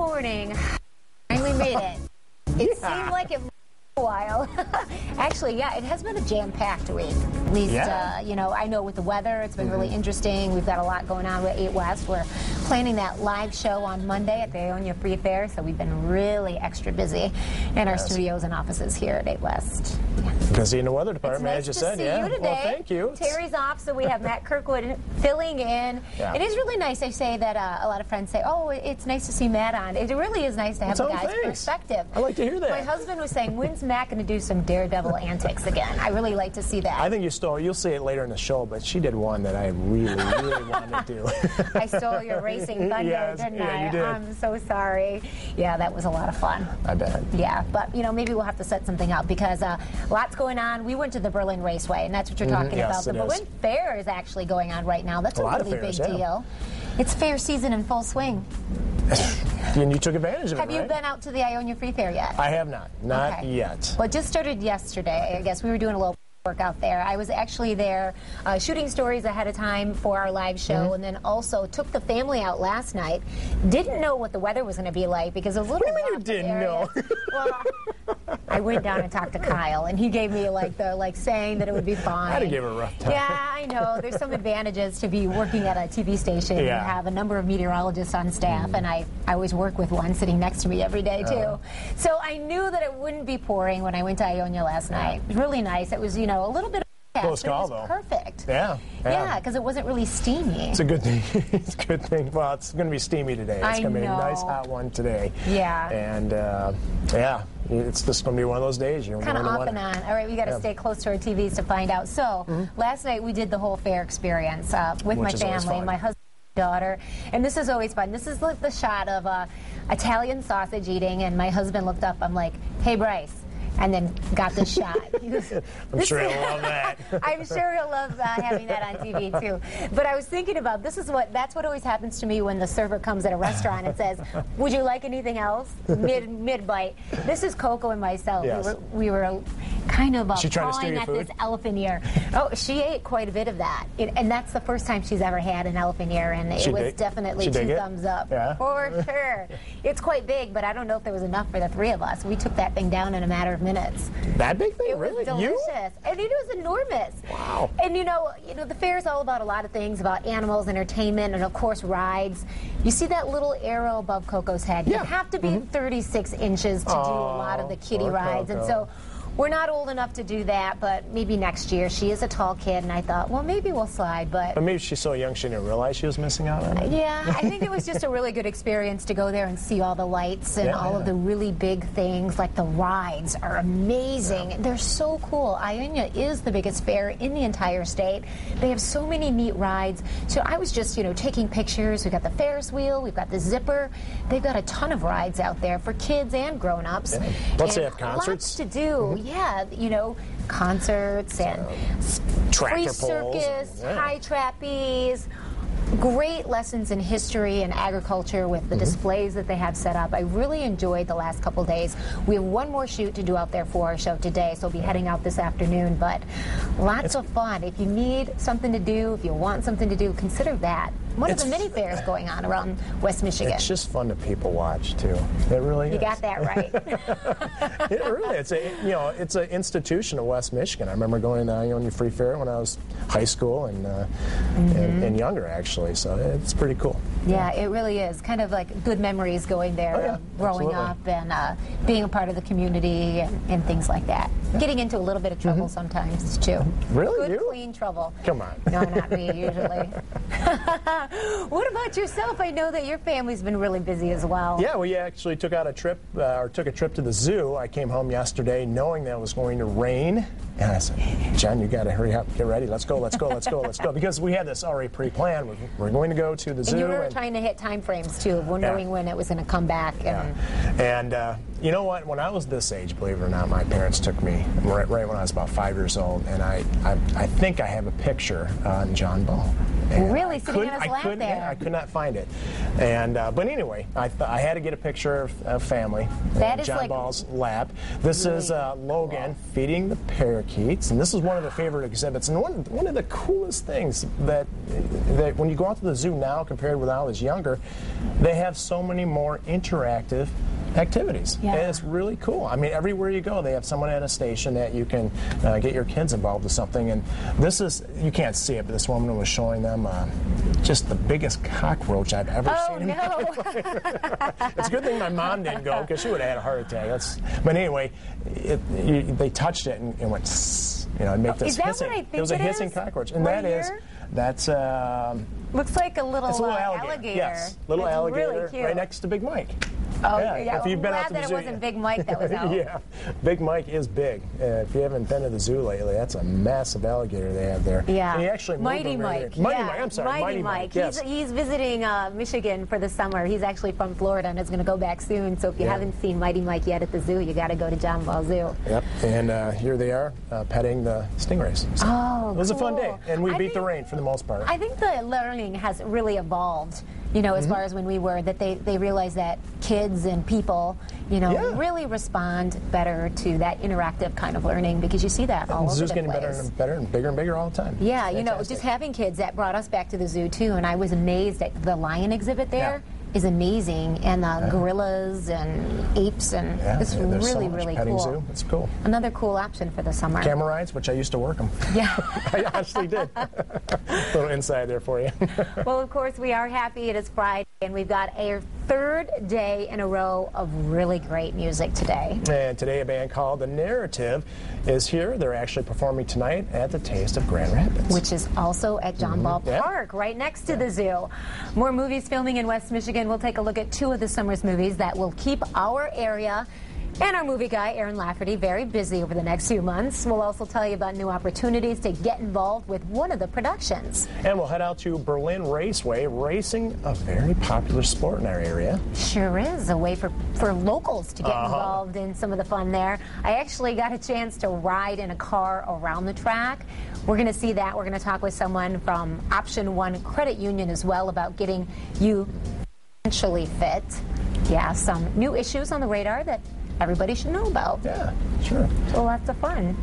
morning. Finally made it. It seemed like it a while. Actually, yeah, it has been a jam-packed week. At least, you know, I know with the weather, it's been really interesting. We've got a lot going on with 8 West. We're planning that live show on Monday at the Ionia Free Fair, so we've been really extra busy in our studios and offices here at 8 West. Yeah. Busy in the weather department, nice as you to said. See yeah. you today. Well, thank you. Terri's off, so we have Matt Kirkwood filling in. Yeah. It is really nice. I say that a lot of friends say, "Oh, it's nice to see Matt on." It really is nice to have a guy's perspective. I like to hear that. My husband was saying, "When's Matt going to do some daredevil antics again?" I really like to see that. I think you'll see it later in the show, but she did one that I really wanted to do. I stole your racing thunder, didn't I? You did. I'm so sorry. Yeah, that was a lot of fun. I bet. Yeah, but you know, maybe we'll have to set something up because lots going on. We went to the Berlin Raceway, and that's what you're talking about. The Berlin Fair is actually going on right now. That's a really big deal. It's fair season in full swing. And you took advantage of it, Have you been out to the Ionia Free Fair yet? I have not. Not yet. Well, it just started yesterday. I guess we were doing a little work out there. I was actually there shooting stories ahead of time for our live show, and then also took the family out last night. Didn't know what the weather was going to be like because it was a little. What do you mean you didn't know? Well, I went down and talked to Kyle, and he gave me the saying that it would be fine. I had to give her a rough time. Yeah, I know. There's some advantages to be working at a TV station. You have a number of meteorologists on staff, and I always work with one sitting next to me every day too. So I knew that it wouldn't be pouring when I went to Ionia last night. It was really nice. It was, you know, a little bit of close call, though. Perfect. Yeah. Yeah, because it wasn't really steamy. It's a good thing. It's a good thing. Well, it's going to be steamy today. It's going to be a nice hot one today. Yeah. And yeah, it's just going to be one of those days. You're kind of off and on. All right, we got to stay close to our TVs to find out. So last night we did the whole fair experience with my family, my husband, daughter, and this is always fun. This is like the shot of Italian sausage eating, and my husband looked up. I'm like, "Hey, Bryce." And then got the shot. I'm sure he'll love that. I'm sure he'll love having that on TV too. But I was thinking about that's what always happens to me when the server comes at a restaurant and says, "Would you like anything else?" Mid bite. This is Coco and myself. Yes. We were kind of pawing at food? this elephant ear. Oh, she ate quite a bit of that, and that's the first time she's ever had an elephant ear, and it was definitely 2 thumbs up for sure. It's quite big, but I don't know if there was enough for the 3 of us. We took that thing down in a matter of minutes. That big thing? It was delicious. And it was enormous. Wow. And you know, the fair is all about a lot of things, about animals, entertainment, and of course rides. You see that little arrow above Coco's head? You have to be 36 inches to do a lot of the kiddie rides. Coco. And so we're not old enough to do that, but maybe next year. She is a tall kid, and I thought, well, maybe we'll slide. But maybe she's so young she didn't realize she was missing out on it. Yeah, I think it was just a really good experience to go there and see all the lights and all of the really big things. Like the rides are amazing. They're so cool. Ionia is the biggest fair in the entire state. They have so many neat rides. So I was just, taking pictures. We've got the Ferris wheel. We've got the zipper. They've got a ton of rides out there for kids and grown-ups. Yeah. Plus they have concerts. Lots to do. Yeah, concerts and free circus, high trapeze, great lessons in history and agriculture with the displays that they have set up. I really enjoyed the last couple days. We have one more shoot to do out there for our show today, so we'll be heading out this afternoon, but lots of fun. If you need something to do, if you want something to do, consider that. One of the mini fairs going on around West Michigan. It's just fun to people watch too. It really is. You got that right. It really, it's an institution of West Michigan. I remember going to the Ionia Free Fair when I was high school and younger actually. So it's pretty cool. Yeah, it really is. Kind of like good memories going there, growing up and being a part of the community and things like that. Getting into a little bit of trouble sometimes too. Really? Good, clean trouble. Come on. No, not me usually. What about yourself? I know that your family's been really busy as well. Yeah, we actually took a trip to the zoo. I came home yesterday knowing that it was going to rain. And I said, John, you got to hurry up, get ready. Let's go. Because we had this already pre-planned. We're going to go to the zoo. And you were trying to hit time frames, too, of knowing when it was going to come back. And you know what? When I was this age, believe it or not, my parents took me right when I was about 5 years old. And I think I have a picture on John Ball. Really sitting on his lap there. Yeah, I could not find it. And but anyway, I had to get a picture of family. That is John like Ball's lap. This is Logan feeding the parakeets, and this is one of the favorite exhibits. And one of the coolest things that when you go out to the zoo now compared with when I was younger, they have so many more interactive activities. Yeah. And it's really cool. I mean, everywhere you go, they have someone at a station that you can get your kids involved with something. And this is, you can't see it, but this woman was showing them just the biggest cockroach I've ever seen in my life. It's a good thing my mom didn't go, because she would have had a heart attack. But anyway, they touched it and it went, and make this hissing. It was a hissing cockroach. And that's looks like a little alligator. Yes, little alligator really right next to Big Mike. Oh, yeah. If you've been out to the zoo, it wasn't Big Mike that was out. Yeah, Big Mike is big. If you haven't been to the zoo lately, that's a massive alligator they have there. Yeah. And he actually Mighty Mike. Mighty Mike. I'm sorry. Mighty Mike. Yes. He's visiting Michigan for the summer. He's actually from Florida and is going to go back soon. So if you haven't seen Mighty Mike yet at the zoo, you got to go to John Ball Zoo. Yep. And here they are petting the stingrays. So it was a fun day, and we beat the rain for the most part. I think the learning has really evolved. As far as when we were, that they realize that kids and people, really respond better to that interactive kind of learning, because you see that all over the place. The zoo's getting better and better and bigger and bigger all the time. Yeah, just having kids, that brought us back to the zoo too, and I was amazed at the lion exhibit there. Is amazing, and the gorillas and apes, and it's really, really cool. Zoo. It's cool. Another cool option for the summer. Camel rides, which I used to work them. Yeah. I actually did. Little inside there for you. Well, of course, we are happy it is Friday, and we've got a third day in a row of really great music today. And today a band called The Narrative is here. They're actually performing tonight at the Taste of Grand Rapids, which is also at John Ball Park, right next to the zoo. More movies filming in West Michigan. We'll take a look at two of the summer's movies that will keep our area and our movie guy, Aaron Lafferty, very busy over the next few months. We'll also tell you about new opportunities to get involved with one of the productions. And we'll head out to Berlin Raceway, racing a very popular sport in our area. Sure is, a way for locals to get involved in some of the fun there. I actually got a chance to ride in a car around the track. We're going to see that. We're going to talk with someone from Option 1 Credit Union as well about getting you financially fit. Yeah, some new issues on the radar that everybody should know about. Yeah, sure. So lots of fun.